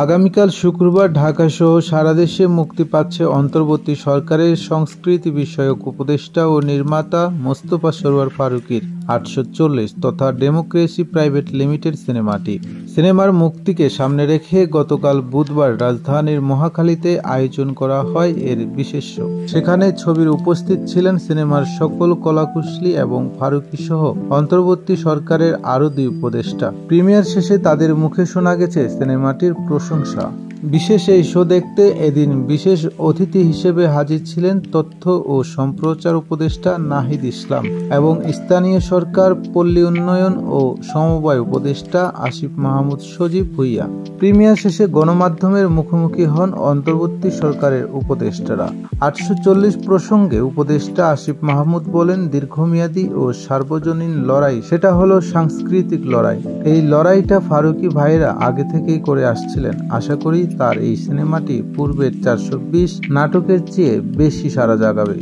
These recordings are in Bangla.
আগামীকাল শুক্রবার ঢাকাসহ সারা দেশে মুক্তি পাচ্ছে অন্তর্বর্তী সরকারের সংস্কৃতি বিষয়ক উপদেষ্টা ও নির্মাতা মোস্তফা সরোয়ার ফারুকীর 840 তথা ডেমোক্রেসি প্রাইভেট লিমিটেড সিনেমাটি। সিনেমার মুক্তিকে সামনে রেখে গতকাল বুধবার রাজধানীর মহাখালীতে আয়োজন করা হয় এর বিশেষ শো। সেখানে ছবির উপস্থিত ছিলেন সিনেমার সকল কলাকুশলী এবং ফারুকী সহ অন্তর্বর্তী সরকারের আরও 2 উপদেষ্টা। প্রিমিয়ার শেষে তাদের মুখে শোনা গেছে সিনেমাটির প্রশংসা। বিশেষ এই শো দেখতে এদিন বিশেষ অতিথি হিসেবে হাজির ছিলেন তথ্য ও সম্প্রচার উপদেষ্টা নাহিদ ইসলাম এবং স্থানীয় সরকার, পল্লী উন্নয়ন ও সমবায় উপদেষ্টা আসিফ মাহমুদ সজীব ভুইয়া। প্রিমিয়ার শেষে গণমাধ্যমের মুখোমুখি হন অন্তর্বর্তী সরকারের উপদেষ্টারা। 840 প্রসঙ্গে উপদেষ্টা আসিফ মাহমুদ বলেন, দীর্ঘমেয়াদী ও সার্বজনীন লড়াই, সেটা হলো সাংস্কৃতিক লড়াই। এই লড়াইটা ফারুকী ভাইরা আগে থেকেই করে আসছিলেন। আশা করি তার এই সিনেমাটি পূর্বের 420 নাটকের চেয়ে বেশি সাড়া জাগাবে।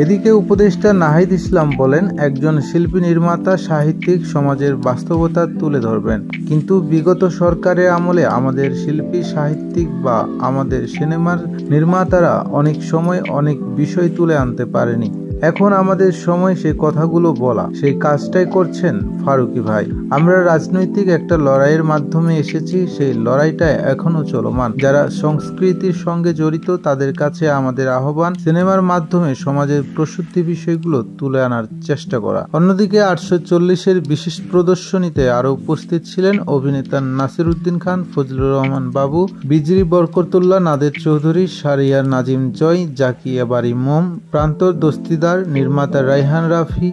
এদিকে উপদেষ্টা নাহিদ ইসলাম বলেন, একজন শিল্পী নির্মাতা সাহিত্যিক সমাজের বাস্তবতা তুলে ধরবেন, কিন্তু বিগত সরকারের আমলে আমাদের শিল্পী সাহিত্যিক বা আমাদের সিনেমার নির্মাতারা অনেক সময় অনেক বিষয় তুলে আনতে পারেনি। এখন আমাদের সময় সেই কথাগুলো বলা, সেই কাজটাই করছেন ফারুকী ভাই। আমরা রাজনৈতিক একটা লড়াইয়ের মাধ্যমে এসেছি, সেই লড়াইটা এখনো চলমান। যারা সংস্কৃতির সঙ্গে জড়িত তাদের কাছে আমাদের আহ্বান, সিনেমার মাধ্যমে সমাজের প্রসূতি বিষয়গুলো তুলে আনার চেষ্টা করা। অন্যদিকে 840-এর বিশেষ প্রদর্শনীতে আরও উপস্থিত ছিলেন অভিনেতা নাসির উদ্দিন খান, ফজলুর রহমান বাবু, বিজরি বরকতুল্লাহ, নাদের চৌধুরী, শাহরিয়ার নাজিম জয়, জাকিয়া বারি মোম, প্রান্তর দস্তিদার, নির্মাতা রায়হান রাফি,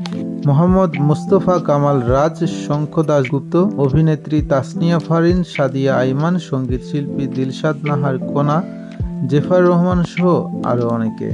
মোহাম্মদ মুস্তফা কামাল রাজ, শঙ্খ দাশগুপ্ত, অভিনেত্রী তাসনিয়া ফারিন, সাদিয়া আইমান, সঙ্গীত শিল্পী দিলশাদ নাহার কোনা, জেফার রহমান সহ আরও অনেকে।